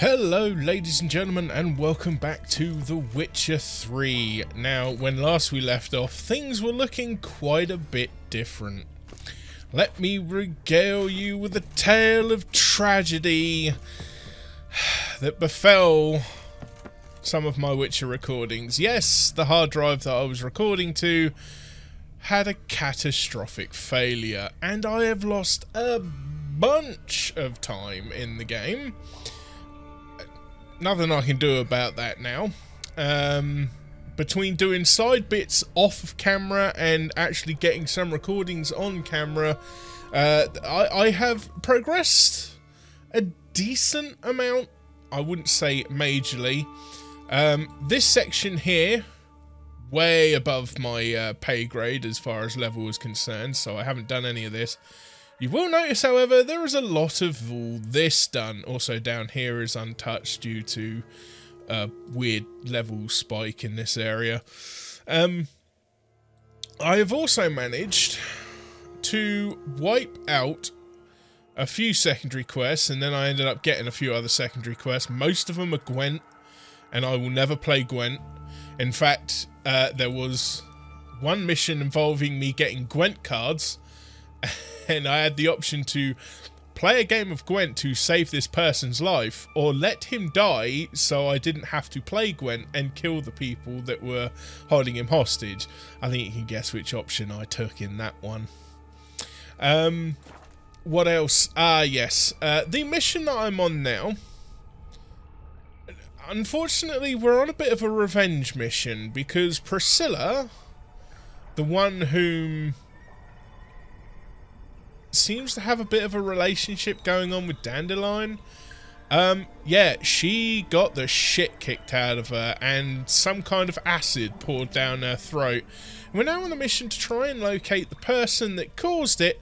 Hello ladies and gentlemen, and welcome back to The Witcher 3. Now, when last we left off, things were looking quite a bit different. Let me regale you with a tale of tragedy that befell some of my Witcher recordings. Yes, the hard drive that I was recording to had a catastrophic failure, and I have lost a bunch of time in the game. Nothing I can do about that now. Between doing side bits off of camera and actually getting some recordings on camera, I have progressed a decent amount. I wouldn't say majorly. This section here, way above my pay grade as far as level is concerned, so I haven't done any of this. You will notice, however, there is a lot of all this done. Also down here is untouched due to a weird level spike in this area. I have also managed to wipe out a few secondary quests, and then I ended up getting a few other secondary quests. Most of them are Gwent, and I will never play Gwent. In fact, there was one mission involving me getting Gwent cards, and I had the option to play a game of Gwent to save this person's life, or let him die so I didn't have to play Gwent and kill the people that were holding him hostage. I think you can guess which option I took in that one. What else? Yes. The mission that I'm on now, unfortunately, we're on a bit of a revenge mission, because Priscilla, the one whom seems to have a bit of a relationship going on with Dandelion, yeah, she got the shit kicked out of her and some kind of acid poured down her throat. We're now on a mission to try and locate the person that caused it,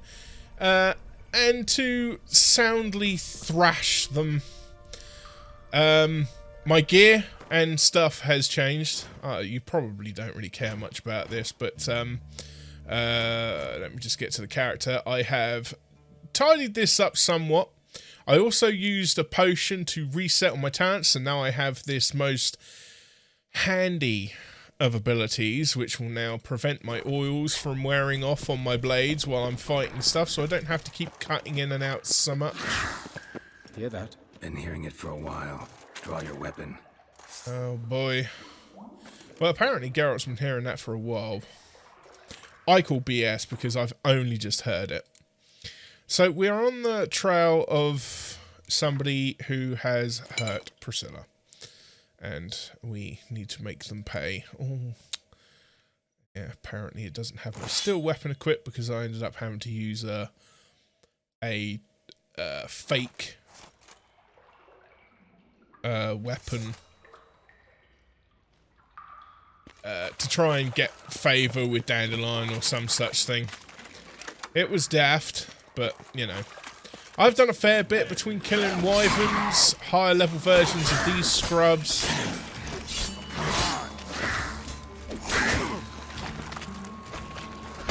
and to soundly thrash them. My gear and stuff has changed. You probably don't really care much about this, but let me just get to the character. I have tidied this up somewhat. I also used a potion to reset all my talents, and now I have this most handy of abilities, which will now prevent my oils from wearing off on my blades while I'm fighting stuff, so I don't have to keep cutting in and out so much. Hear that? Been hearing it for a while. Draw your weapon. Oh boy. Well, apparently Geralt's been hearing that for a while. I call BS because I've only just heard it. So we are on the trail of somebody who has hurt Priscilla, and we need to make them pay. Oh, yeah. Apparently, it doesn't have my steel weapon equipped because I ended up having to use a fake weapon to try and get favour with Dandelion or some such thing. It was daft, but, you know. I've done a fair bit between killing wyverns, higher level versions of these scrubs,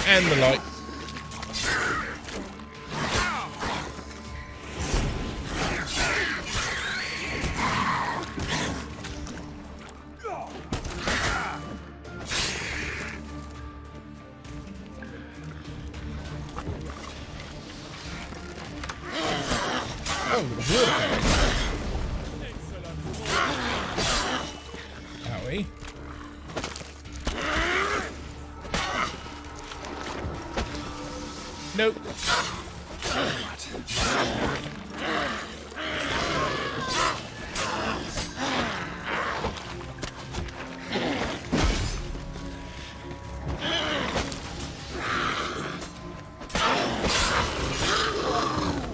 and the like. Oh, Owie. Nope.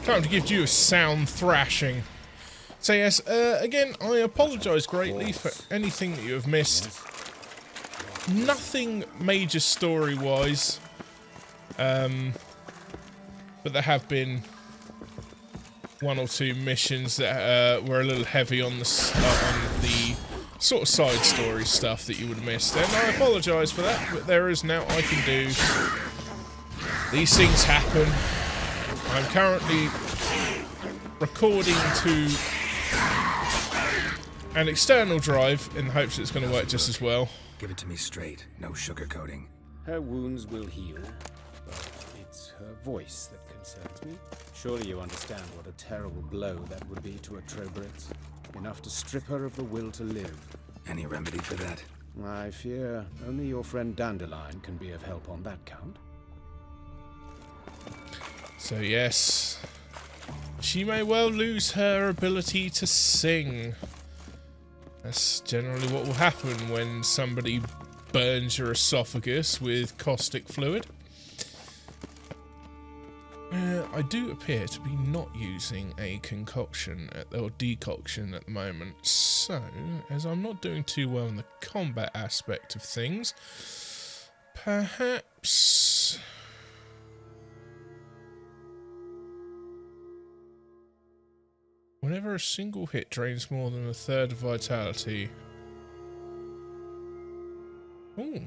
Time to give you a sound thrashing. So yes, again, I apologise greatly for anything that you have missed. Nothing major story-wise, but there have been one or two missions that were a little heavy on the sort of side story stuff that you would have missed, and I apologise for that, but there is now I can do. These things happen. I'm currently recording to an external drive in the hopes it's going to work just as well. Give it to me straight, no sugarcoating. Her wounds will heal, but it's her voice that concerns me. Surely you understand what a terrible blow that would be to a Trobritz. Enough to strip her of the will to live. Any remedy for that? I fear only your friend Dandelion can be of help on that count. So yes, she may well lose her ability to sing. That's generally what will happen when somebody burns your esophagus with caustic fluid. I do appear to be not using a concoction or decoction at the moment, so as I'm not doing too well in the combat aspect of things, perhaps whenever a single hit drains more than a third of vitality. Ooh.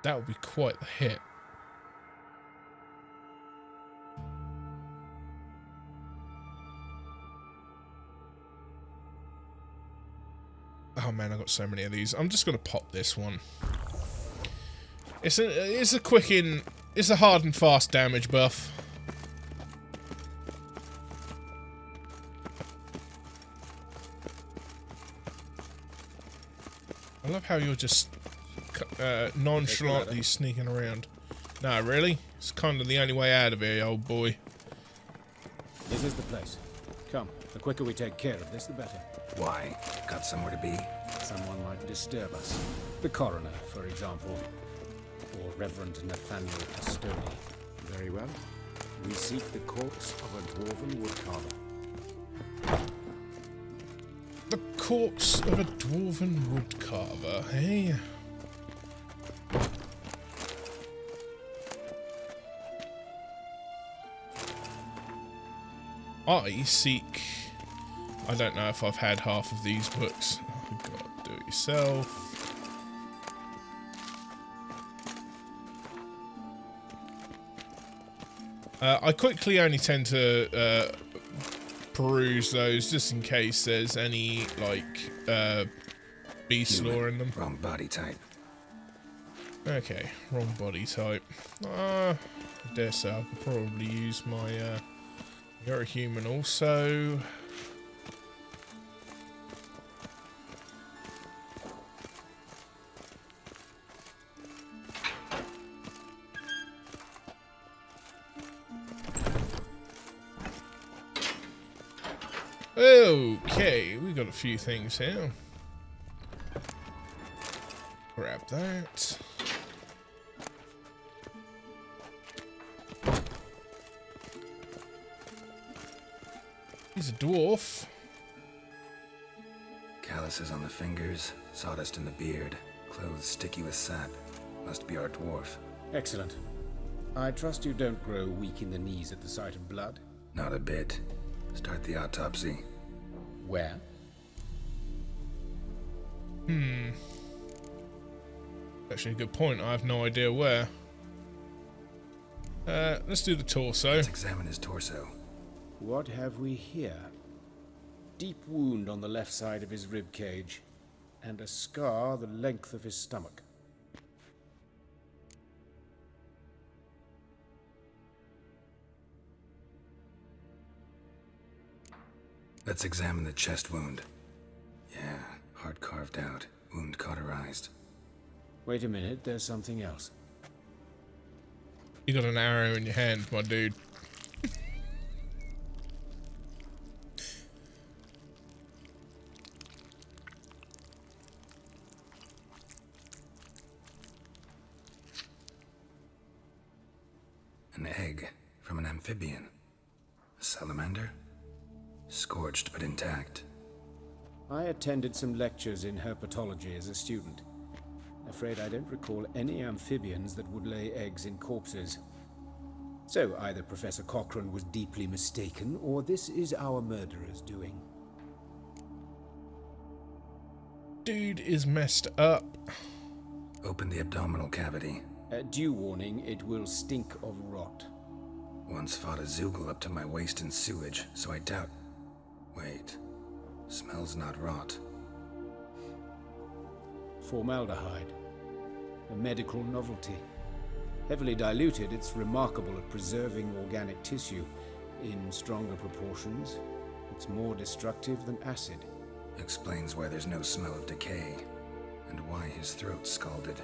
That would be quite the hit. Oh man, I got so many of these. I'm just gonna pop this one. It's a quick in. It's a hard and fast damage buff. I love how you're just nonchalantly sneaking around. Nah, really? It's kind of the only way out of here, old boy. This is the place. Come, the quicker we take care of this, the better. Why? Got somewhere to be? Someone might disturb us. The coroner, for example. Or Reverend Nathaniel Custodi. Very well. We seek the corpse of a dwarven woodcarver. The corpse of a dwarven woodcarver, hey? I seek... I don't know if I've had half of these books. Oh god, do it yourself. I quickly only tend to peruse those just in case there's any, like, beast lore in them. Wrong body type. Okay, wrong body type. I dare say I could probably use my, you're a human also. Okay, we got a few things here. Grab that. He's a dwarf. Calluses on the fingers, sawdust in the beard, clothes sticky with sap. Must be our dwarf. Excellent. I trust you don't grow weak in the knees at the sight of blood. Not a bit. Start the autopsy. Where? Actually, a good point. I have no idea where. Let's do the torso. Let's examine his torso. What have we here? Deep wound on the left side of his rib cage, and a scar the length of his stomach. Let's examine the chest wound. Yeah, heart carved out, wound cauterized. Wait a minute, there's something else. You got an arrow in your hand, my dude. An egg from an amphibian. A salamander? Scorched but intact. I attended some lectures in herpetology as a student. Afraid I don't recall any amphibians that would lay eggs in corpses. So either Professor Cochrane was deeply mistaken, or this is our murderer's doing. Dude is messed up. Open the abdominal cavity. Due warning, it will stink of rot. Once fought a Zoogle up to my waist in sewage, so I doubt... Wait. Smells not rot. Formaldehyde. A medical novelty. Heavily diluted, it's remarkable at preserving organic tissue. In stronger proportions, it's more destructive than acid. Explains why there's no smell of decay, and why his throat's scalded.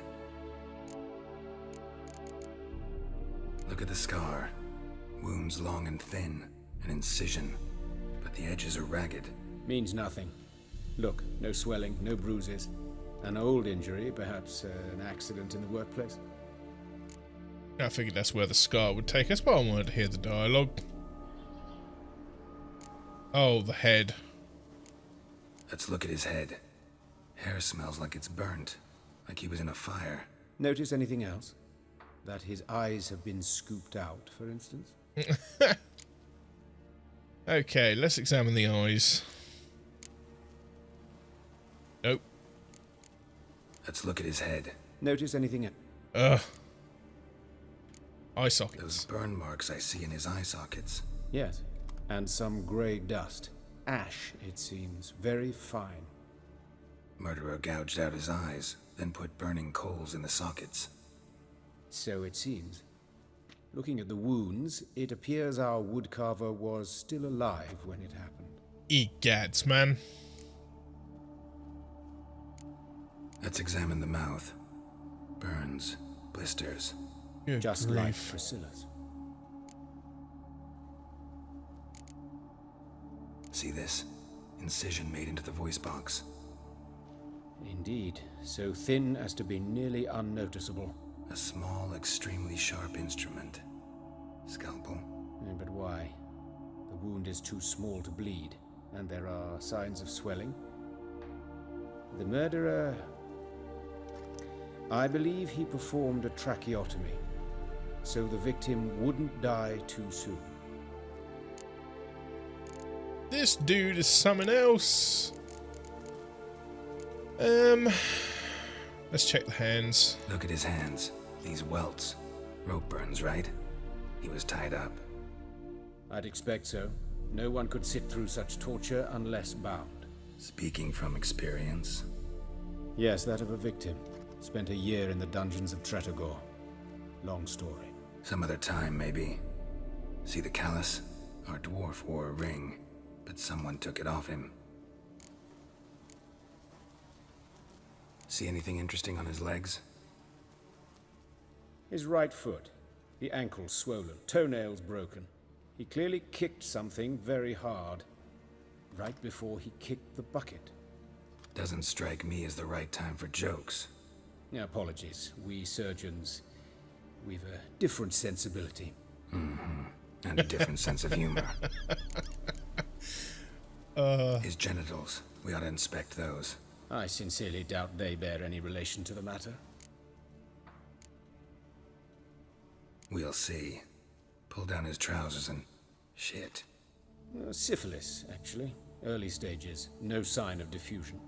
Look at the scar. Wounds long and thin, an incision, but the edges are ragged. Means nothing. Look, no swelling, no bruises. An old injury, perhaps an accident in the workplace. I figured that's where the scar would take us, but I wanted to hear the dialogue. Oh, the head. Let's look at his head. Hair smells like it's burnt, like he was in a fire. Notice anything else? That his eyes have been scooped out, for instance? Okay, let's examine the eyes. Nope. Let's look at his head. Notice anything else? Eye Those sockets. burn marks I see in his eye sockets. Yes. And some grey dust. Ash, it seems. Very fine. Murderer gouged out his eyes, then put burning coals in the sockets. So it seems. Looking at the wounds, it appears our woodcarver was still alive when it happened. Egads, man. Let's examine the mouth. Burns, blisters. Good Just grief. like Priscilla's. See this? Incision made into the voice box. Indeed, so thin as to be nearly unnoticeable. A small, extremely sharp instrument. Scalpel. But why? The wound is too small to bleed, and there are signs of swelling. The murderer... I believe he performed a tracheotomy, so the victim wouldn't die too soon. This dude is something else. Let's check the hands. Look at his hands. These welts. Rope burns, right? He was tied up. I'd expect so. No one could sit through such torture unless bound. Speaking from experience. Yes, that of a victim. Spent a year in the dungeons of Tretogor. Long story. Some other time, maybe. See the callus? Our dwarf wore a ring, but someone took it off him. See anything interesting on his legs? His right foot. The ankle swollen, toenails broken. He clearly kicked something very hard. Right before he kicked the bucket. Doesn't strike me as the right time for jokes. Apologies. We surgeons, we've a different sensibility. And a different sense of humor. His genitals. We ought to inspect those. I sincerely doubt they bear any relation to the matter. We'll see. Pull down his trousers and... shit. Syphilis, actually. Early stages. No sign of diffusion.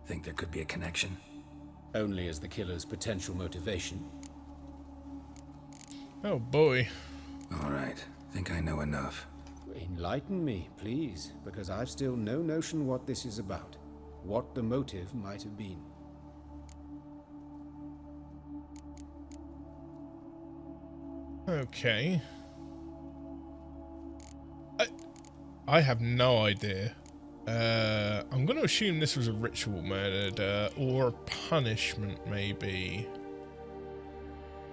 Think there could be a connection? Only as the killer's potential motivation. Oh boy. All right. Think I know enough. Enlighten me, please, because I've still no notion what this is about. What the motive might have been. Okay. I have no idea. I'm going to assume this was a ritual murder, or a punishment, maybe.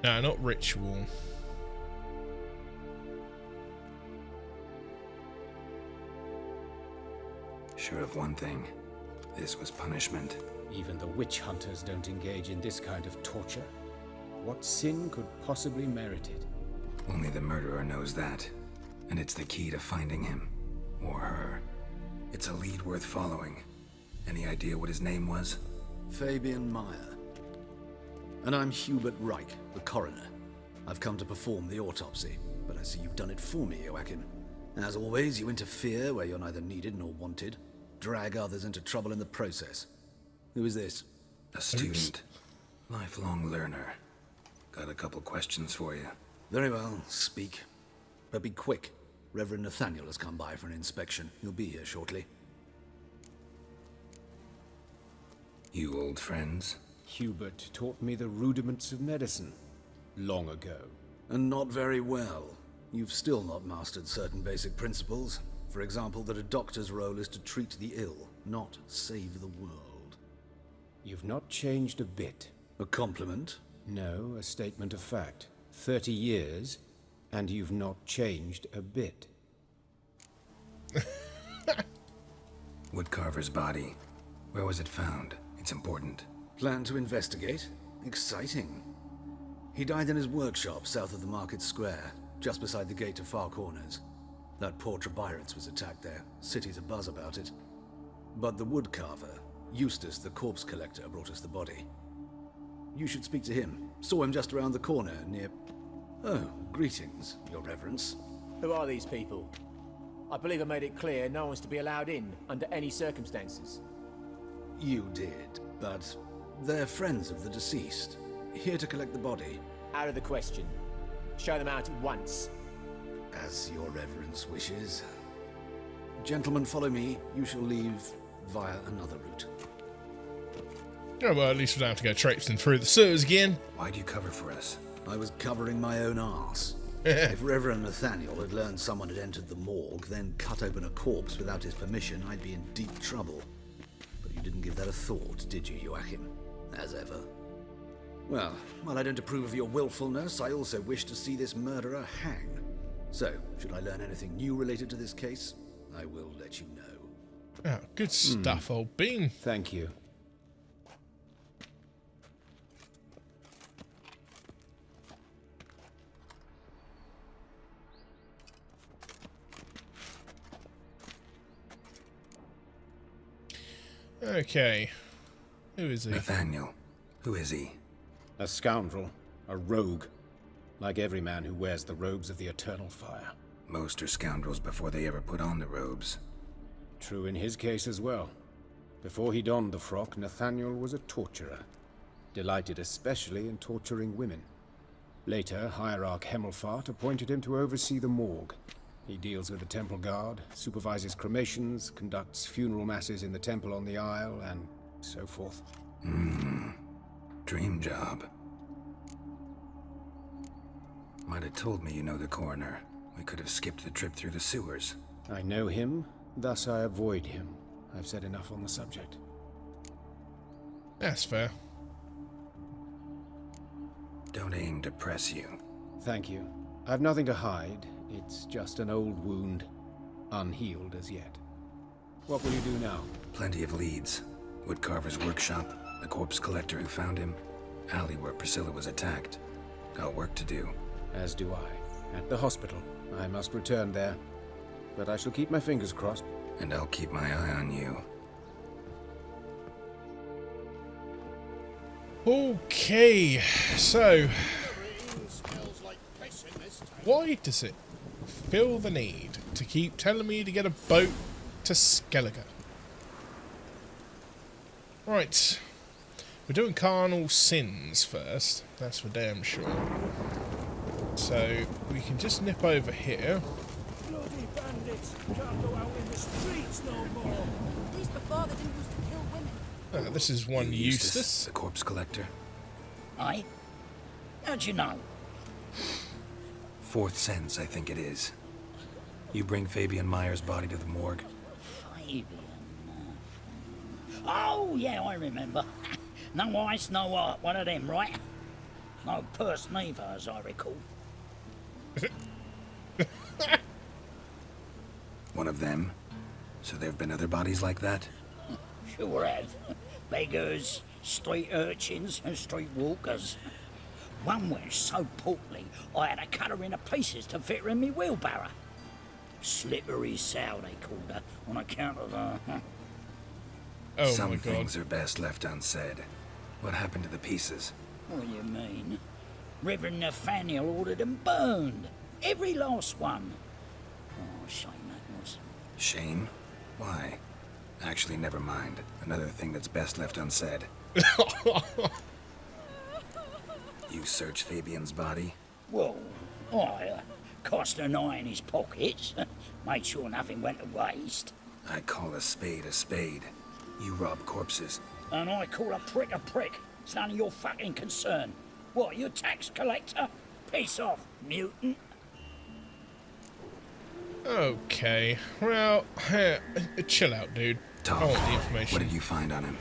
No, not ritual. Sure of one thing. This was punishment. Even the witch hunters don't engage in this kind of torture. What sin could possibly merit it? Only the murderer knows that. And it's the key to finding him. Or her. It's a lead worth following. Any idea what his name was? Fabian Meyer. And I'm Hubert Reich, the coroner. I've come to perform the autopsy, but I see you've done it for me, Joachim. As always, you interfere where you're neither needed nor wanted. Drag others into trouble in the process. Who is this? A student. Lifelong learner. Got a couple questions for you. Very well, speak. But be quick. Reverend Nathaniel has come by for an inspection. He'll be here shortly. You old friends? Hubert taught me the rudiments of medicine long ago. And not very well. You've still not mastered certain basic principles. For example, that a doctor's role is to treat the ill, not save the world. You've not changed a bit. A compliment? No, a statement of fact. 30 years, and you've not changed a bit. Woodcarver's body. Where was it found? It's important. Plan to investigate? Exciting. He died in his workshop south of the market square, just beside the gate to Far Corners. That poor Trebirates was attacked there. City's abuzz about it. But the woodcarver, Eustace the corpse collector, brought us the body. You should speak to him. Saw him just around the corner near... Oh, greetings, Your Reverence. Who are these people? I believe I made it clear no one's to be allowed in under any circumstances. You did, but they're friends of the deceased. Here to collect the body. Out of the question. Show them out at once. As Your Reverence wishes. Gentlemen, follow me. You shall leave via another route. Oh, well, at least we don't have to go traipsing through the sewers again. Why'd you cover for us? I was covering my own arse. If Reverend Nathaniel had learned someone had entered the morgue, then cut open a corpse without his permission, I'd be in deep trouble. But you didn't give that a thought, did you, Joachim? As ever. Well, while I don't approve of your willfulness, I also wish to see this murderer hang. So, should I learn anything new related to this case, I will let you know. Oh, good stuff, old bean. Thank you. Okay. Who is he? Nathaniel. Who is he? A scoundrel. A rogue. Like every man who wears the robes of the eternal fire. Most are scoundrels before they ever put on the robes. True in his case as well. Before he donned the frock, Nathaniel was a torturer. Delighted especially in torturing women. Later, Hierarch Hemmelfart appointed him to oversee the morgue. He deals with the temple guard, supervises cremations, conducts funeral masses in the temple on the Isle, and so forth. Dream job. Might have told me you know the coroner. We could have skipped the trip through the sewers. I know him, thus I avoid him. I've said enough on the subject. That's fair. Don't aim to press you. Thank you. I've nothing to hide. It's just an old wound, unhealed as yet. What will you do now? Plenty of leads. Woodcarver's workshop, the corpse collector who found him, alley where Priscilla was attacked. Got work to do. As do I. At the hospital. I must return there. But I shall keep my fingers crossed. And I'll keep my eye on you. Okay, so why does it feel the need to keep telling me to get a boat to Skellige? Right, we're doing carnal sins first, that's for damn sure. So we can just nip over here. Bloody bandits can't go out in the streets no more. These before they didn't used to kill women. This is one Eustace. The corpse collector. Aye? How'd you know? Fourth sense, I think it is. You bring Fabian Meyer's body to the morgue. Fabian. Oh, yeah, I remember. No ice, no art, one of them, right? No purse neither, as I recall. One of them? So there have been other bodies like that? Sure have. Beggars, street urchins, and street walkers. One was so portly, I had to cut her into pieces to fit her in me wheelbarrow. Slippery sow, they called her, on account of her. Oh Some my god. things are best left unsaid. What happened to the pieces? What do you mean? Reverend Nathaniel ordered them burned. Every last one. Oh, shame that was. Shame? Why? Actually, never mind. Another thing that's best left unsaid. You searched Fabian's body? Well, I cast an eye in his pockets. Made sure nothing went to waste. I call a spade a spade. You rob corpses. And I call a prick a prick. It's none of your fucking concern. What, you tax collector? Piss off, mutant. Okay, well, chill out, dude. Talk. I want the information. What did you find on him?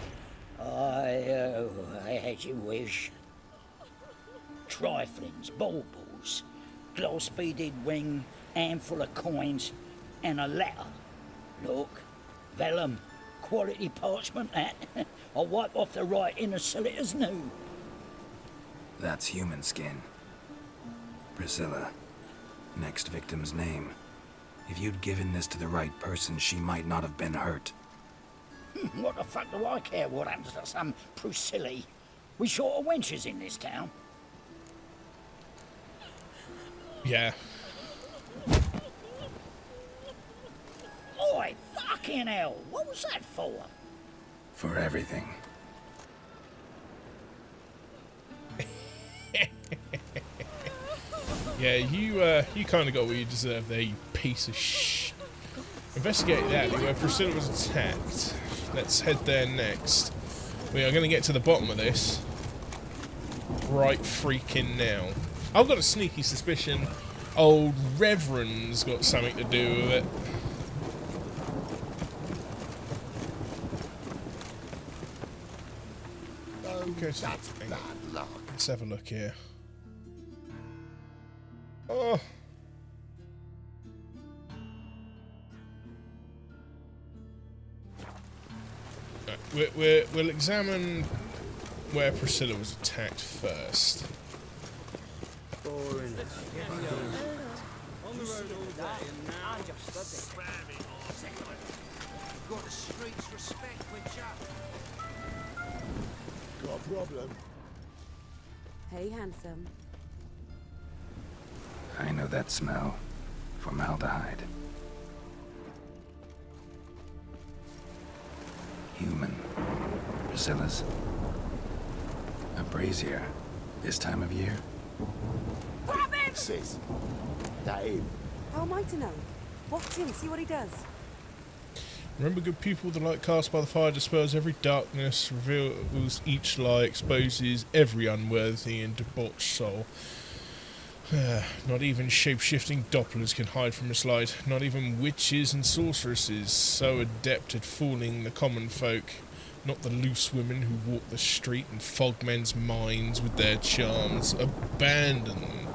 I had you wish. Triflings, baubles, gloss-beaded ring, handful of coins, and a letter. Look, vellum, quality parchment that. I'll wipe off the writing and sell it as new. That's human skin. Priscilla. Next victim's name. If you'd given this to the right person, she might not have been hurt. What the fuck do I care what happens to some Priscilla? We short of wenches in this town. Yeah. Oi, fucking hell, what was that for? For everything. Yeah, you kind of got what you deserve there, you piece of shh. Investigate that where Priscilla was attacked. Let's head there next. We are going to get to the bottom of this right freaking now. I've got a sneaky suspicion old Reverend's got something to do with it. Okay, so let's have a look here. Oh. Right, we'll examine where Priscilla was attacked first. Got the streets respect with you. Got a problem? Hey, handsome. I know that smell. Formaldehyde. Human. Priscilla's. A brazier. This time of year? Grab him! Sis. That him? How am I to know? Watch him, see what he does. Remember, good people, the light cast by the fire dispels every darkness, reveals each lie, exposes every unworthy and debauched soul. Not even shape-shifting dopplers can hide from this light. Not even witches and sorceresses, so adept at fooling the common folk. Not the loose women who walk the street and fog men's minds with their charms. Abandon them.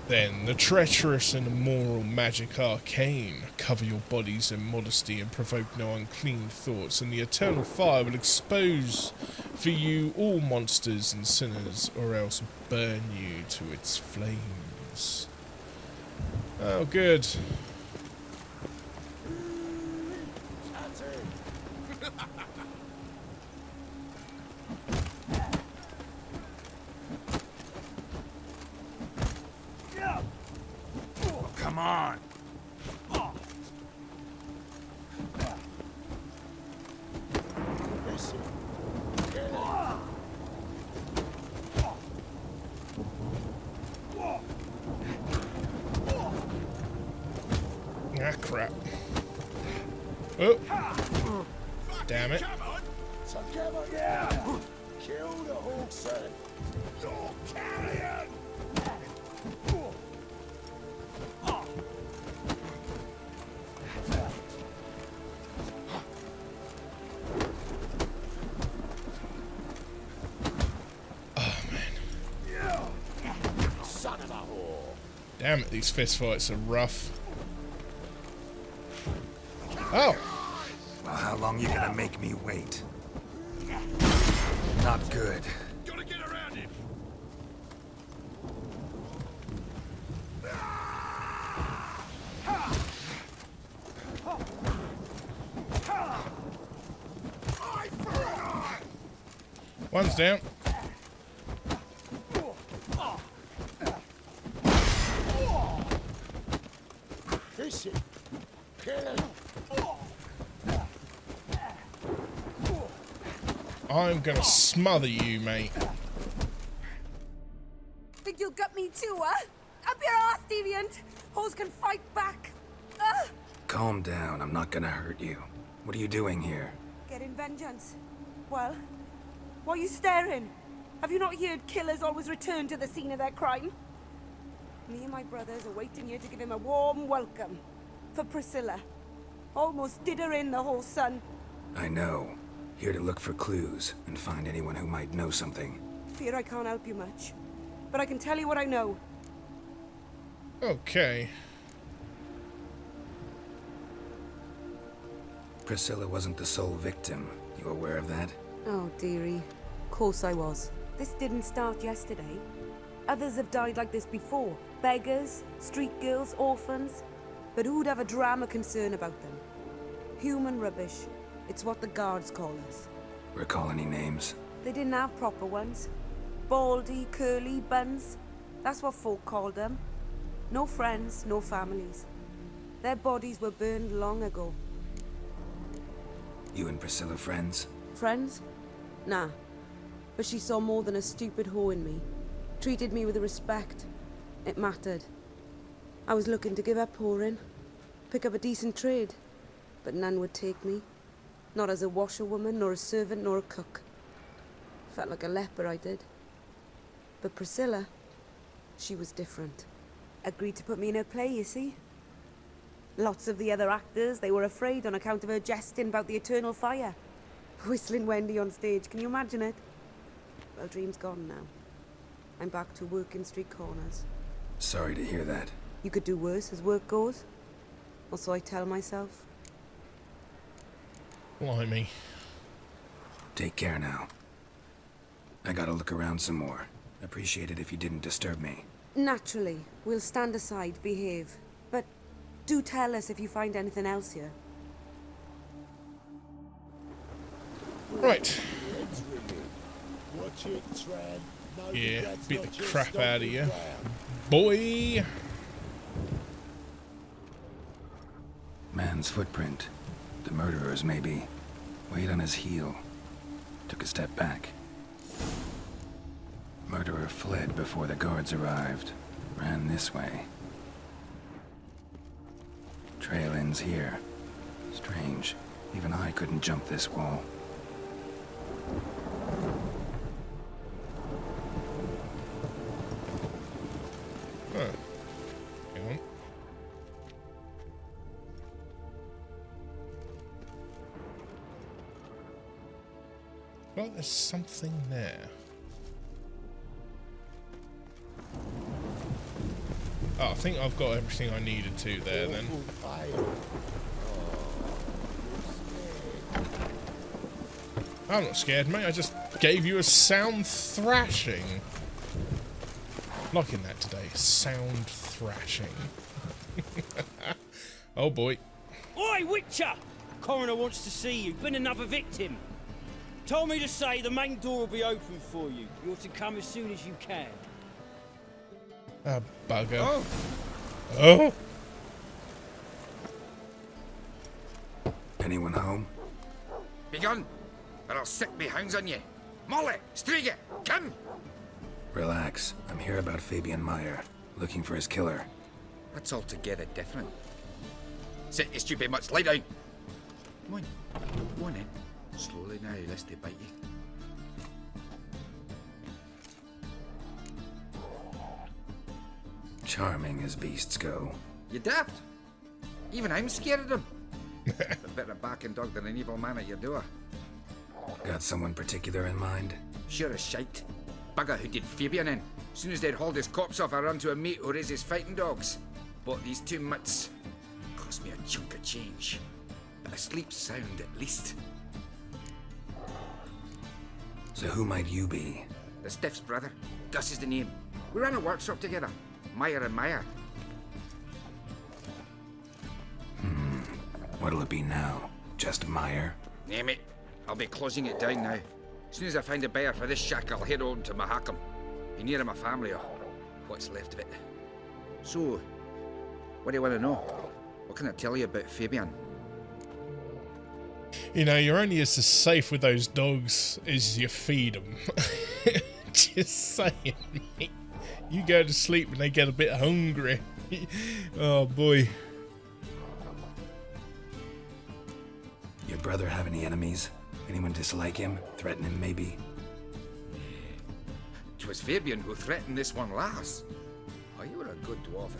Then the treacherous and immoral magic arcane. Cover your bodies in modesty and provoke no unclean thoughts, and the eternal fire will expose for you all monsters and sinners, or else burn you to its flames. Oh, good. Come on! Ah, crap. Oh. Damn it. So come on down. Kill the Hawkson. You're carrion. Son of a whore. Damn it, these fist fights are rough. Oh! Well, how long you gonna make me wait? Not good. Gotta get around him. One's down. This it. Kill him. I'm gonna smother you, mate. Think you'll gut me too, huh? Up your ass, deviant! Hoes can fight back. Calm down, I'm not gonna hurt you. What are you doing here? Getting vengeance. Well, why are you staring? Have you not heard killers always return to the scene of their crime? Me and my brothers are waiting here to give him a warm welcome. For Priscilla. Almost did her in, the whole son. I know. Here to look for clues and find anyone who might know something. Fear I can't help you much. But I can tell you what I know. Okay. Priscilla wasn't the sole victim. You aware of that? Oh, dearie. Of course I was. This didn't start yesterday. Others have died like this before. Beggars, street girls, orphans. But who'd have a drama concern about them? Human rubbish. It's what the guards call us. Recall any names? They didn't have proper ones. Baldy, curly, buns. That's what folk called them. No friends, no families. Their bodies were burned long ago. You and Priscilla friends? Friends? Nah. But she saw more than a stupid hoe in me. Treated me with respect. It mattered. I was looking to give up whoring. Pick up a decent trade. But none would take me. Not as a washerwoman, nor a servant, nor a cook. Felt like a leper, I did. But Priscilla, she was different. Agreed to put me in her play, you see. Lots of the other actors, they were afraid on account of her jesting about the eternal fire. Whistling Wendy on stage, can you imagine it? Well, dream's gone now. I'm back to working street corners. Sorry to hear that. You could do worse as work goes. Or so I tell myself. Blimey. Take care now. I gotta look around some more. Appreciate it if you didn't disturb me. Naturally, we'll stand aside, behave. But do tell us if you find anything else here. Right. Watch it, Tran. No, Yeah, that's beat not the just crap on out of the you. ground. Boy! Man's footprint. The murderer's maybe. Weight on his heel. Took a step back. Murderer fled before the guards arrived. Ran this way. Trail ends here. Strange. Even I couldn't jump this wall. Huh. Hang on. Well, there's something there. Oh, I think I've got everything I needed to there then. Awful fire. I'm not scared, mate. I just gave you a sound thrashing. Liking that today. Sound thrashing. Oh boy. Oi, Witcher! Coroner wants to see you. Been another victim. Told me to say the main door will be open for you. You're to come as soon as you can. Ah, bugger. Oh! Oh! Anyone home? Begone, or I'll sick me hounds on you. Molly, Striga, come! Relax. I'm here about Fabian Meyer. Looking for his killer. That's altogether different. Sit your stupid mutts, lie down. Come on then. Slowly now, lest they bite you. Charming as beasts go. You daft? Even I'm scared of them. A better backing dog than an evil man at your door. Got someone particular in mind? Sure as shite. Bugger who did Fabian in. Soon as they'd hauled his corpse off, I run to a mate who raises fighting dogs. Bought these 2 mutts. Cost me a chunk of change. But I sleep sound at least. So who might you be? The Stiff's brother. Gus is the name. We ran a workshop together. Meyer and Meyer. What'll it be now? Just Meyer? Name it. I'll be closing it down now. As soon as I find a buyer for this shack, I'll head on to Mahakam. Be near my family or what's left of it. So, what do you want to know? What can I tell you about Fabian? You know, you're only as safe with those dogs as you feed them. Just saying, mate. You go to sleep and they get a bit hungry. Oh, boy. Your brother have any enemies? Anyone dislike him? Threaten him, maybe? 'Twas Fabian who threatened this one last. Oh, you were a good dwarf,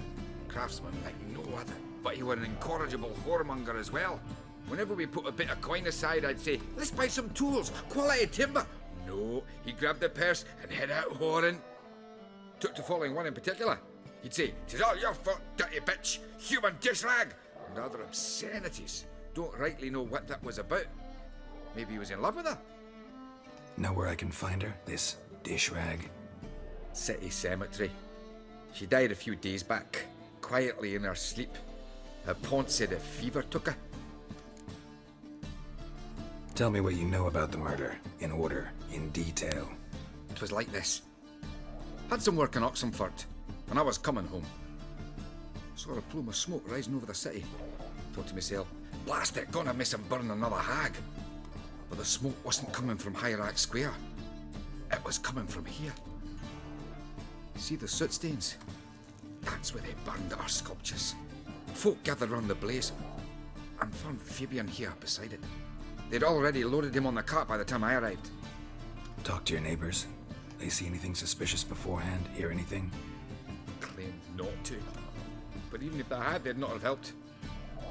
craftsman like no other. But you were an incorrigible whoremonger as well. Whenever we put a bit of coin aside, I'd say, let's buy some tools, quality timber. No, he grabbed the purse and head out whoring. Took to following one in particular. He'd say, "'Tis all your fault, dirty bitch, human dish rag," and other obscenities. Don't rightly know what that was about. Maybe he was in love with her. Know where I can find her? This dish rag? City cemetery. She died a few days back, quietly in her sleep. Her pont said a fever took her. Tell me what you know about the murder, in order, in detail. It was like this. Had some work in Oxenford, and I was coming home. Saw a plume of smoke rising over the city. Thought to myself, blast it, gonna miss him burn another hag. But the smoke wasn't coming from Hierarch Square. It was coming from here. See the soot stains? That's where they burned our sculptures. Folk gathered round the blaze and found Fabian here beside it. They'd already loaded him on the cart by the time I arrived. Talk to your neighbors. They see anything suspicious beforehand? Hear anything? Claimed not to. But even if they had, they'd not have helped.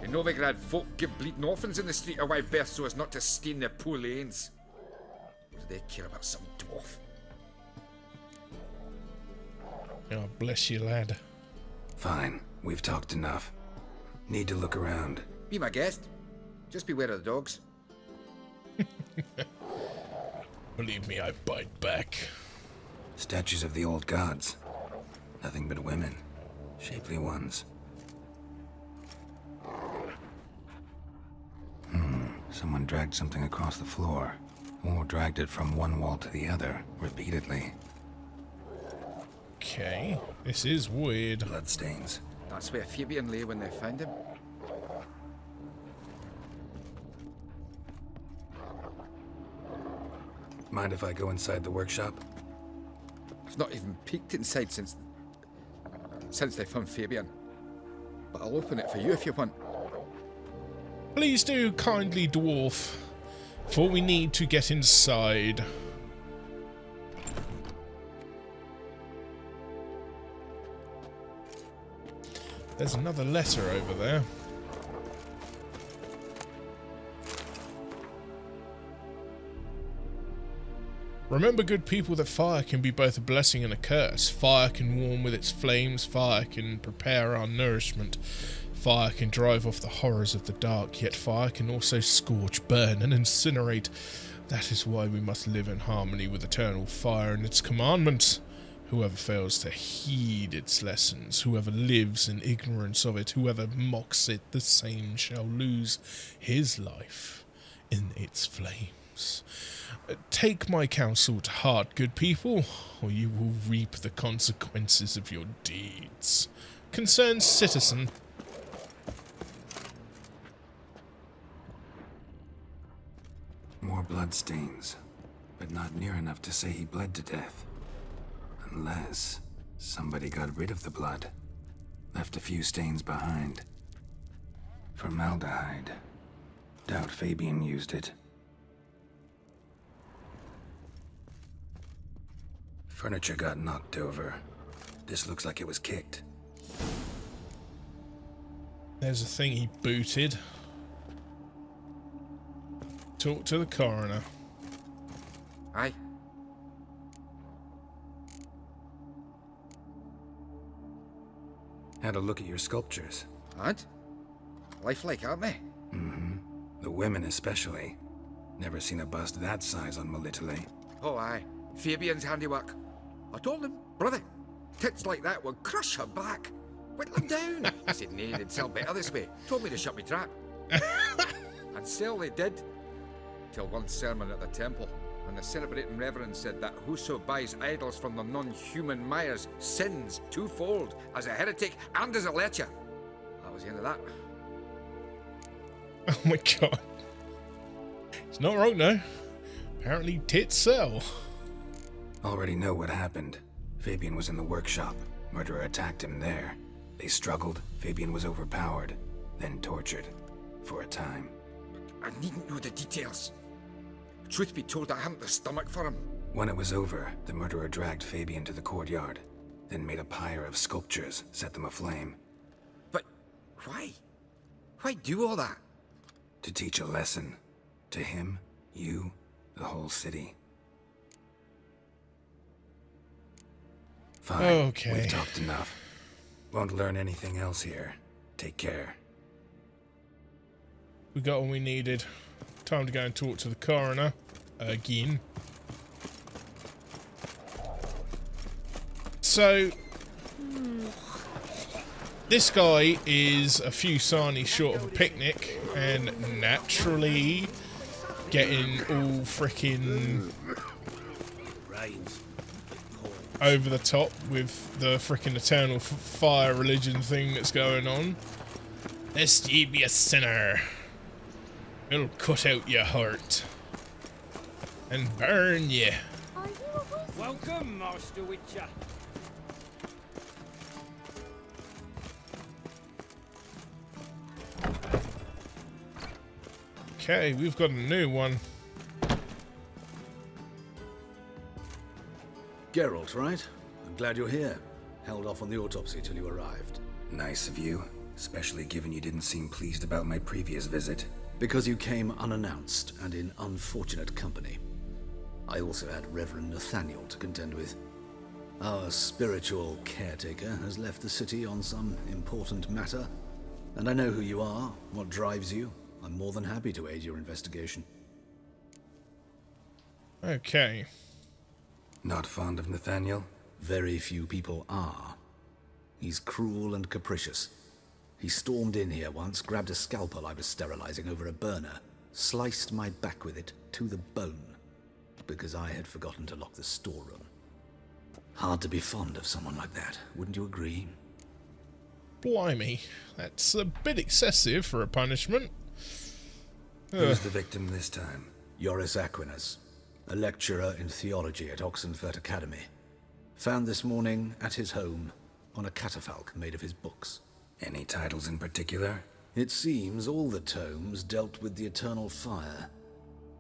You know they could have folk give bleeding orphans in the street a wide berth so as not to stain their poor lanes. What do they care about some dwarf? Oh, bless you, lad. Fine. We've talked enough. Need to look around. Be my guest. Just beware of the dogs. Believe me, I bite back. Statues of the old gods. Nothing but women. Shapely ones. Someone dragged something across the floor. Or dragged it from one wall to the other, repeatedly. Okay, this is weird. Bloodstains. That's where Fabian lay when they found him. Mind if I go inside the workshop? I've not even peeked inside since they found Fabian. But I'll open it for you if you want. Please do, kindly dwarf, for we need to get inside. There's another letter over there. Remember, good people, that fire can be both a blessing and a curse. Fire can warm with its flames, fire can prepare our nourishment. Fire can drive off the horrors of the dark, yet fire can also scorch, burn, and incinerate. That is why we must live in harmony with eternal fire and its commandments. Whoever fails to heed its lessons, whoever lives in ignorance of it, whoever mocks it, the same shall lose his life in its flames. Take my counsel to heart, good people, or you will reap the consequences of your deeds. Concerned citizen. More bloodstains, but not near enough to say he bled to death. Unless somebody got rid of the blood, left a few stains behind. Formaldehyde. Doubt Fabian used it. Furniture got knocked over. This looks like it was kicked. There's a thing he booted. Talk to the coroner. Aye. Had a look at your sculptures. And? Lifelike, aren't they? Mm-hmm. The women especially. Never seen a bust that size on Melitele. Oh, aye. Fabian's handiwork. I told him, brother, tits like that would crush her back. Whittle them down. He said, nay, they'd sell better this way. Told me to shut me trap. And sell they did. Till one sermon at the temple, and the celebrating reverend said that whoso buys idols from the non-human Myers sins twofold, as a heretic and as a lecher. That was the end of that. Oh my god. It's not wrong though. Apparently tits sell. Already know what happened. Fabian was in the workshop. Murderer attacked him there. They struggled. Fabian was overpowered, then tortured. For a time. I needn't know the details. Truth be told, I hadn't the stomach for him. When it was over, the murderer dragged Fabian to the courtyard, then made a pyre of sculptures, set them aflame. But why? Why do all that? To teach a lesson. To him, you, the whole city. Fine. Okay. We've talked enough. Won't learn anything else here. Take care. We got what we needed. Time to go and talk to the coroner again. So, this guy is a few sarnies short of a picnic, and naturally getting all freaking over the top with the freaking eternal fire religion thing that's going on. Lest ye be a sinner, it'll cut out your heart and burn ye. Welcome, Master Witcher. Okay, we've got a new one. Geralt, right? I'm glad you're here. Held off on the autopsy till you arrived. Nice of you, especially given you didn't seem pleased about my previous visit. Because you came unannounced and in unfortunate company. I also had Reverend Nathaniel to contend with. Our spiritual caretaker has left the city on some important matter, and I know who you are, what drives you. I'm more than happy to aid your investigation. Okay. Not fond of Nathaniel? Very few people are. He's cruel and capricious. He stormed in here once, grabbed a scalpel I was sterilizing over a burner, sliced my back with it to the bone, because I had forgotten to lock the storeroom. Hard to be fond of someone like that, wouldn't you agree? Blimey, that's a bit excessive for a punishment. Who's the victim this time? Joris Aquinas, a lecturer in theology at Oxenfurt Academy. Found this morning at his home on a catafalque made of his books. Any titles in particular? It seems all the tomes dealt with the eternal fire.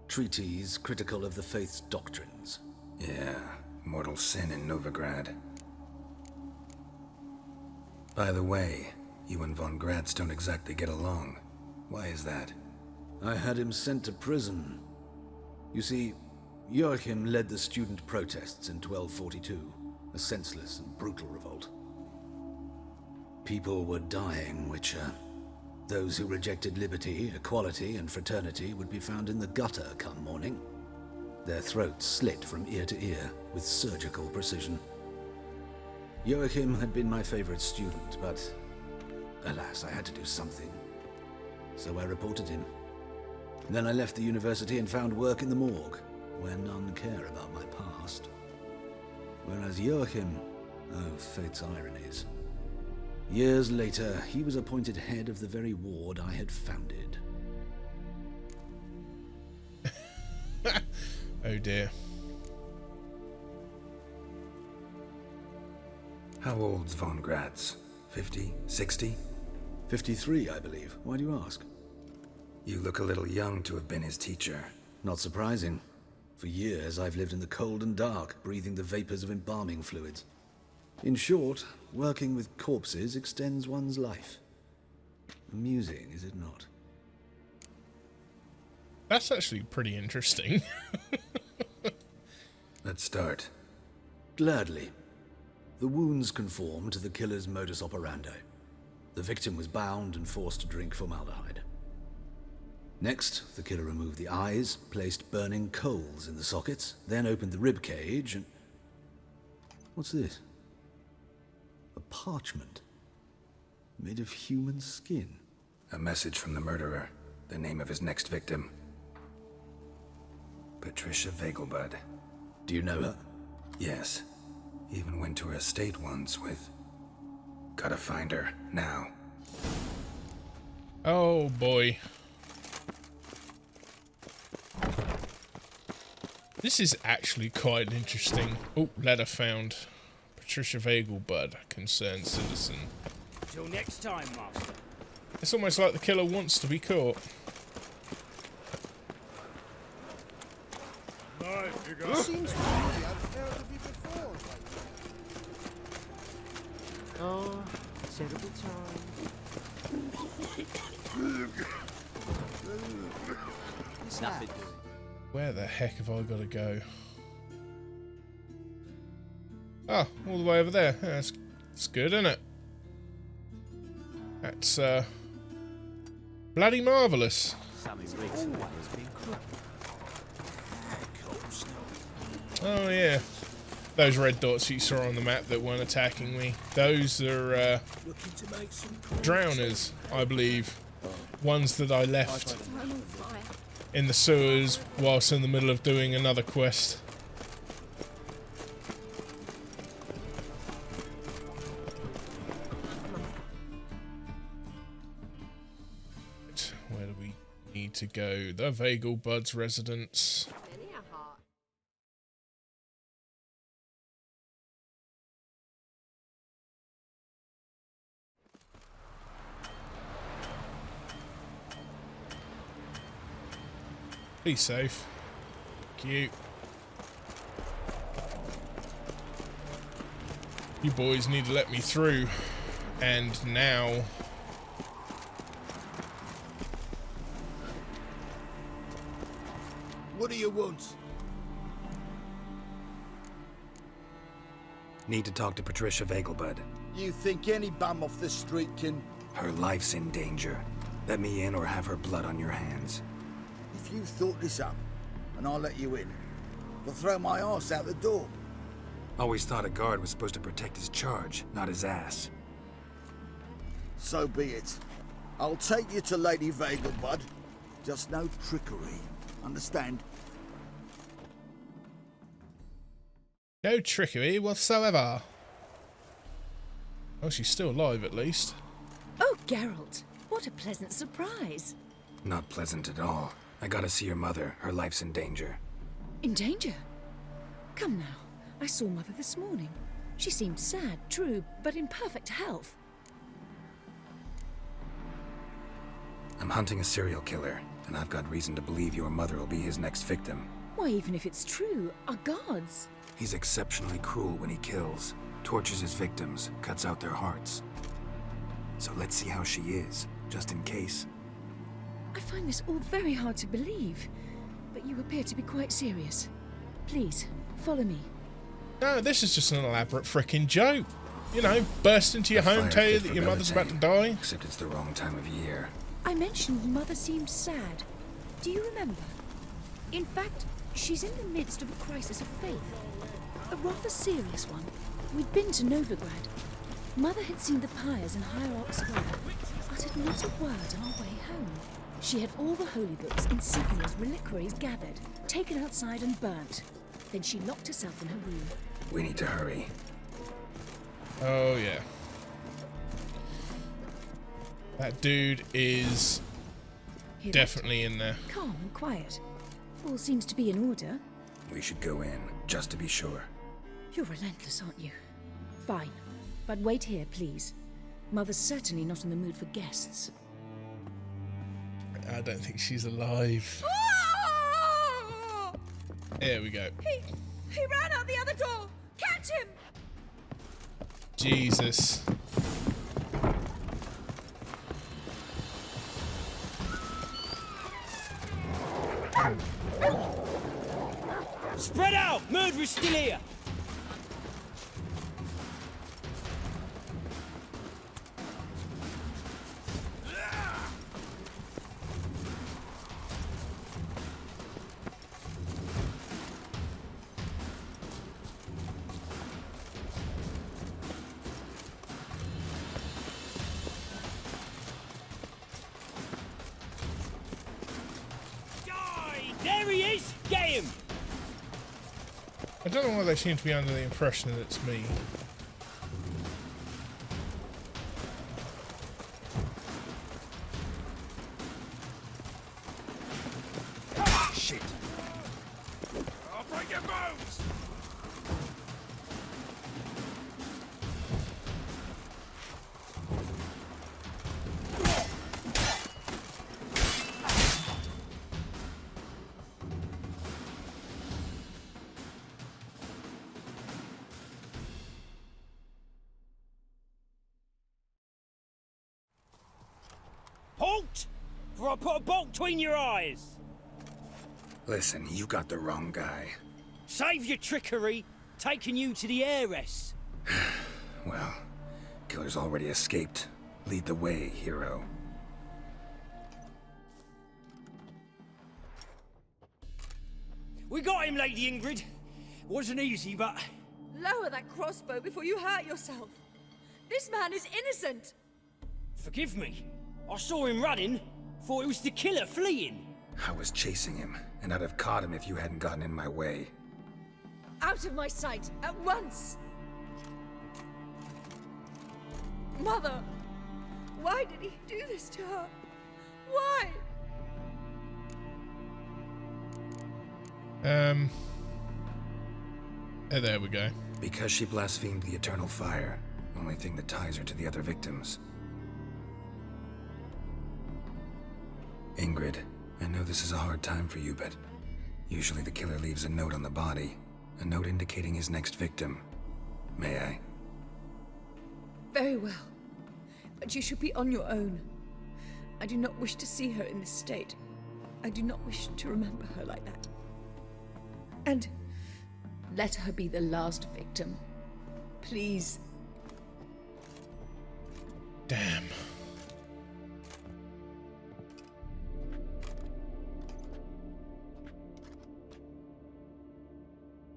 Treatises critical of the faith's doctrines. Yeah, mortal sin in Novigrad. By the way, you and von Gratz don't exactly get along. Why is that? I had him sent to prison. You see, Joachim led the student protests in 1242, a senseless and brutal revolt. People were dying, Witcher. Those who rejected liberty, equality, and fraternity would be found in the gutter come morning. Their throats slit from ear to ear with surgical precision. Joachim had been my favorite student, but alas, I had to do something. So I reported him. Then I left the university and found work in the morgue, where none care about my past. Whereas Joachim, oh, fate's ironies. Years later, he was appointed head of the very ward I had founded. Oh dear. How old's von Gratz? 50? 60? 53, I believe. Why do you ask? You look a little young to have been his teacher. Not surprising. For years, I've lived in the cold and dark, breathing the vapors of embalming fluids. In short, working with corpses extends one's life. Amusing, is it not? That's actually pretty interesting. Let's start. Gladly. The wounds conform to the killer's modus operandi. The victim was bound and forced to drink formaldehyde. Next, the killer removed the eyes, placed burning coals in the sockets, then opened the rib cage and... What's this? A parchment. Made of human skin. A message from the murderer. The name of his next victim. Patricia Vegelbud. Do you know her? Yes. Even went to her estate once with... Gotta find her, now. Oh boy. This is actually quite interesting. Oh, letter found. Patricia Vegelbud, concerned citizen. Till next time, Master. It's almost like the killer wants to be caught. Seems to me I've heard of you before. Oh, terrible times. It's nothing. Where the heck have I got to go? Oh, all the way over there. Yeah, that's good, isn't it? That's bloody marvellous. Something recently has been crooked. Oh yeah, those red dots you saw on the map that weren't attacking me. Those are drowners, I believe. Ones that I left in the sewers whilst in the middle of doing another quest. Where do we need to go? The Vaguelbud's residence. Be safe. Cute. You boys need to let me through. And now. What do you want? Need to talk to Patricia Vaguelbud. You think any bum off the street can... Her life's in danger. Let me in or have her blood on your hands. If you thought this up, and I'll let you in, I'll throw my ass out the door. Always thought a guard was supposed to protect his charge, not his ass. So be it. I'll take you to Lady Vaguelbud. Just no trickery. Understand? No trickery whatsoever. Oh, she's still alive at least. Oh, Geralt, what a pleasant surprise. Not pleasant at all. I gotta see your mother. Her life's in danger. In danger? Come now. I saw Mother this morning. She seemed sad, true, but in perfect health. I'm hunting a serial killer, and I've got reason to believe your mother will be his next victim. Why, even if it's true, our gods. He's exceptionally cruel when he kills, tortures his victims, cuts out their hearts. So let's see how she is, just in case. I find this all very hard to believe, but you appear to be quite serious. Please, follow me. No, this is just an elaborate frickin' joke. You know, burst into your home, tell you that your mother's about to die. Except it's the wrong time of year. I mentioned Mother seemed sad. Do you remember? In fact, she's in the midst of a crisis of faith. A rather serious one. We'd been to Novigrad. Mother had seen the pyres in Hierarch Square, uttered not a word on our way home. She had all the holy books, insignias, reliquaries gathered, taken outside and burnt. Then she locked herself in her room. We need to hurry. Oh, yeah. That dude is definitely in there. Calm and quiet. All seems to be in order. We should go in, just to be sure. You're relentless, aren't you? Fine. But wait here, please. Mother's certainly not in the mood for guests. I don't think she's alive. There we go. He ran out the other door! Catch him! Jesus. Spread out! Murderer's still here! There he is! Get him! I don't know why they seem to be under the impression that it's me. Shit. I'll break your bones! I'll put a bolt between your eyes. Listen, you got the wrong guy. Save your trickery, taking you to the heiress. Well, killer's already escaped. Lead the way, hero. We got him, Lady Ingrid. Wasn't easy, but... Lower that crossbow before you hurt yourself. This man is innocent. Forgive me. I saw him running. Thought it was the killer fleeing. I was chasing him, and I'd have caught him if you hadn't gotten in my way. Out of my sight, at once! Mother! Why did he do this to her? Why? There we go. Because she blasphemed the eternal fire. Only thing that ties her to the other victims. Ingrid, I know this is a hard time for you, but usually the killer leaves a note on the body. A note indicating his next victim. May I? Very well. But you should be on your own. I do not wish to see her in this state. I do not wish to remember her like that. And let her be the last victim. Please. Damn.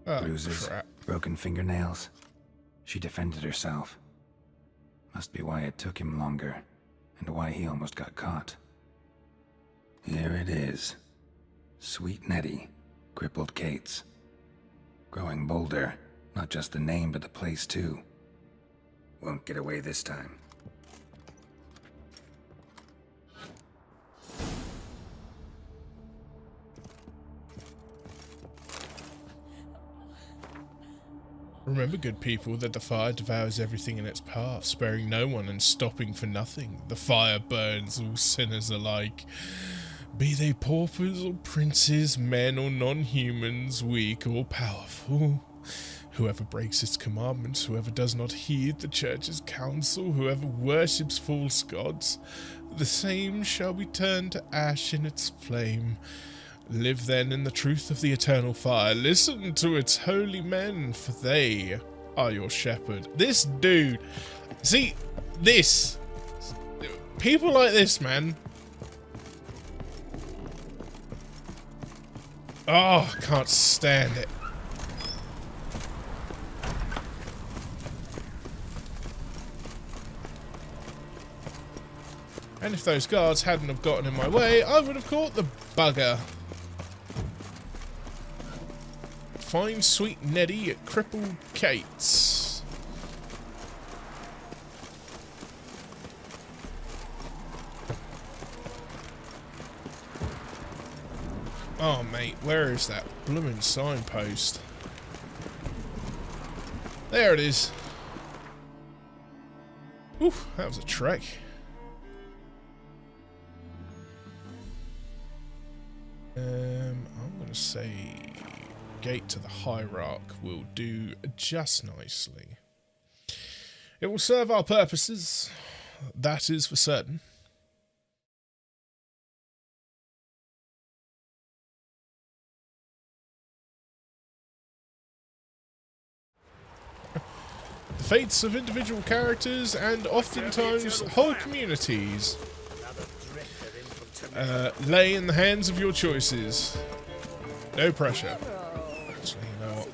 Oh, Bruises, crap. broken fingernails. She defended herself. Must be why it took him longer, and why he almost got caught. Here it is. Sweet Nettie, crippled Kate's. Growing bolder, not just the name but the place too. Won't get away this time. Remember, good people, that the fire devours everything in its path, sparing no one and stopping for nothing. The fire burns all sinners alike, be they paupers or princes, men or non-humans, weak or powerful. Whoever breaks its commandments, whoever does not heed the church's counsel, whoever worships false gods, the same shall be turned to ash in its flame. Live then in the truth of the eternal fire. Listen to its holy men, for they are your shepherd. This dude, see, this, people like this, man. Oh, I can't stand it. And if those guards hadn't have gotten in my way, I would have caught the bugger. Find sweet Nettie at crippled Kate's. Oh, mate, where is that blooming signpost? There it is. Oof, that was a trek. I'm gonna say Gate to the Hierarch will do just nicely. It will serve our purposes, that is for certain. The fates of individual characters and oftentimes whole communities lay in the hands of your choices. No pressure. Actually, you know what?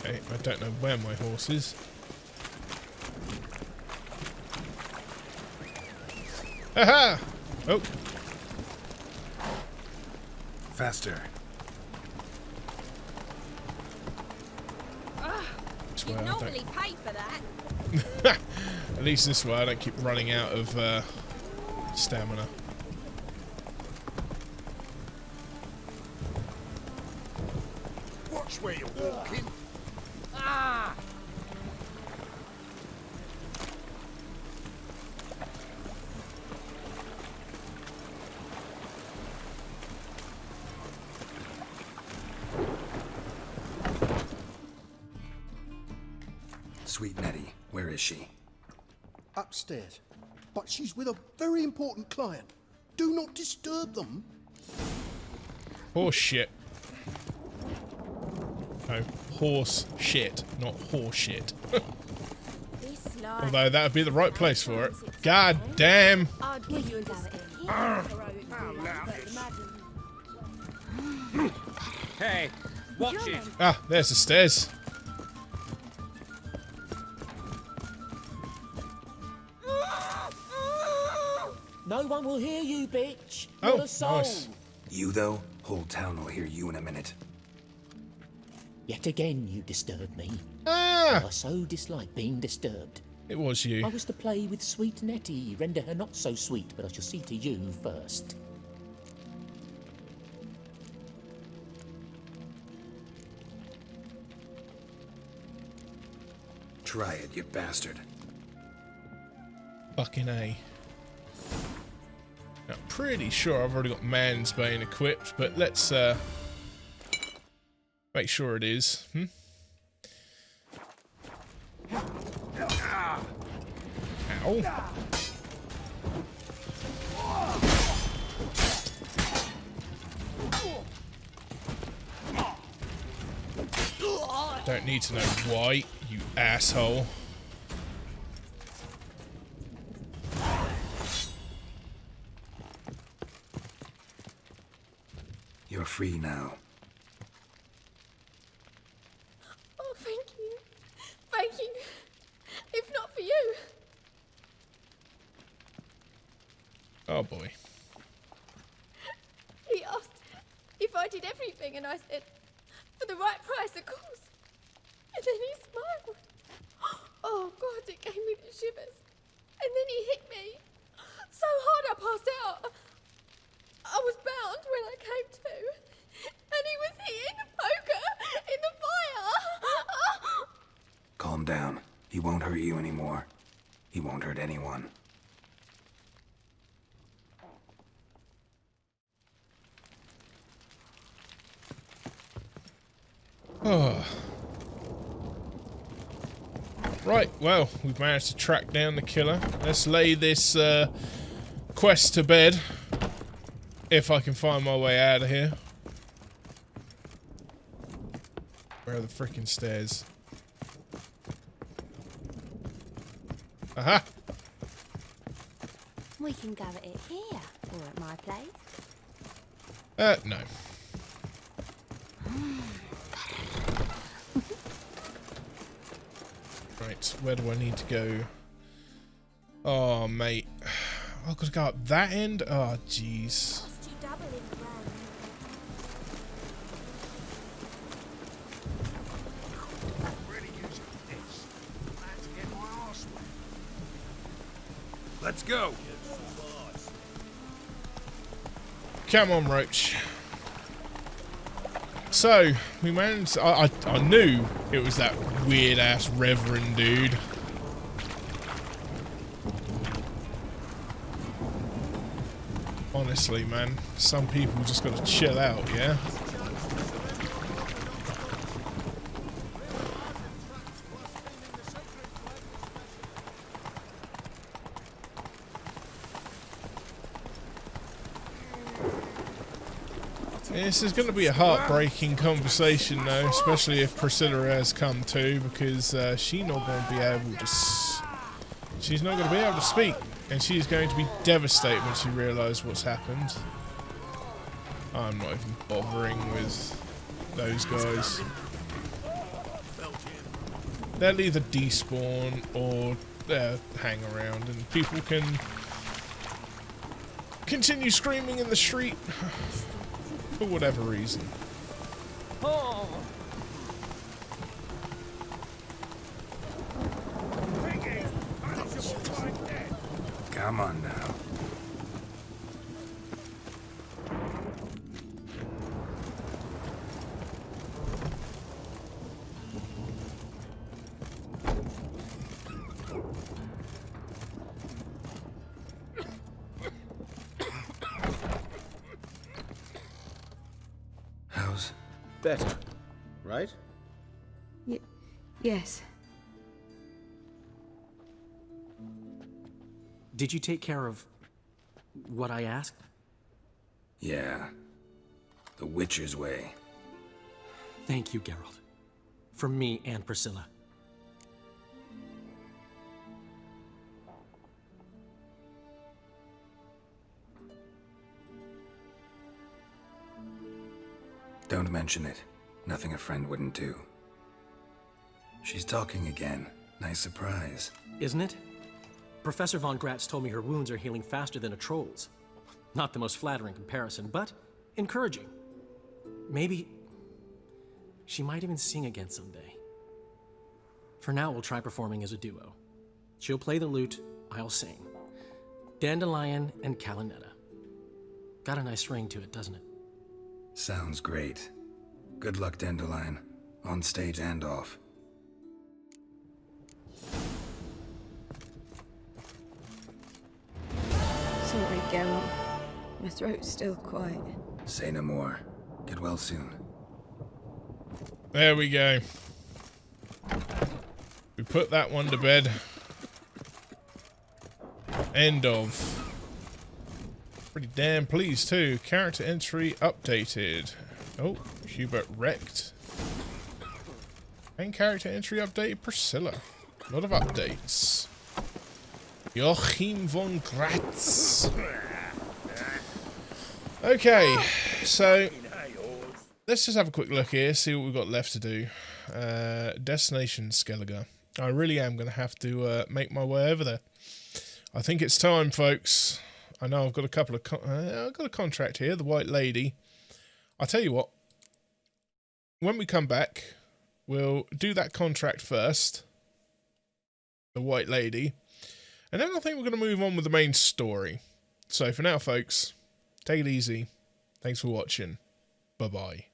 Okay, I don't know where my horse is. Haha! Oh. Faster. You normally pay for that. At least this way I don't keep running out of stamina. Watch where you're walking. Ah! Sweet Nettie, where is she? Upstairs. But she's with a very important client. Do not disturb them. Horse shit. No, horse shit, not horse shit. Although that would be the right place for it. God damn! Hey, watch it! Ah, there's the stairs. No one will hear you, bitch. Oh, Not a soul. nice. You, though? Whole town will hear you in a minute. Yet again, you disturb me. Ah! I so dislike being disturbed. It was you. I was to play with sweet Nettie, render her not so sweet, but I shall see to you first. Try it, you bastard. Fucking A. I'm pretty sure I've already got Mansbane equipped, but let's make sure it is. Ow. Don't need to know why, you asshole. You're free now. Oh, thank you. Thank you. If not for you. Oh boy. He asked if I did everything, and I said, for the right price, of course. And then he smiled. Oh, God, it gave me the shivers. And then he hit me so hard I passed out. I was bound when I came to. And he was hitting the poker in the fire. Calm down. He won't hurt you anymore. He won't hurt anyone. Oh. Right, well, we've managed to track down the killer. Let's lay this quest to bed. If I can find my way out of here. Where are the freaking stairs? Aha! We can go at it here, or at my place. No. Right, where do I need to go? Oh, mate. I've got to go up that end? Oh, jeez. Let's go. Come on, Roach. So, we managed... I knew it was that weird-ass Reverend dude. Honestly, man. Some people just gotta chill out, yeah? This is going to be a heartbreaking conversation, though, especially if Priscilla has come too, because she's not going to be able to. She's not going to be able to speak, and she's going to be devastated when she realises what's happened. I'm not even bothering with those guys. They'll either despawn or hang around, and people can continue screaming in the street. For whatever reason. Oh. Come on now. Better, right? Yes. Did you take care of what I asked? Yeah. The Witcher's way. Thank you, Geralt. From me and Priscilla. Don't mention it. Nothing a friend wouldn't do. She's talking again. Nice surprise. Isn't it? Professor von Gratz told me her wounds are healing faster than a troll's. Not the most flattering comparison, but encouraging. Maybe she might even sing again someday. For now, we'll try performing as a duo. She'll play the lute, I'll sing. Dandelion and Calinetta. Got a nice ring to it, doesn't it? Sounds great. Good luck, Dandelion. On stage and off. Sorry, Geralt. My throat's still quiet. Say no more. Get well soon. There we go. We put that one to bed. End of. Pretty damn pleased too. Character entry updated. Oh, Hubert wrecked. And character entry updated Priscilla. A lot of updates. Joachim von Gratz. Okay, so let's just have a quick look here, see what we've got left to do. Destination Skellige. I really am going to have to make my way over there. I think it's time, folks. I know I've got a couple of I've got a contract here, the White Lady. I'll tell you what. When we come back, we'll do that contract first. The White Lady. And then I think we're going to move on with the main story. So for now, folks, take it easy. Thanks for watching. Bye-bye.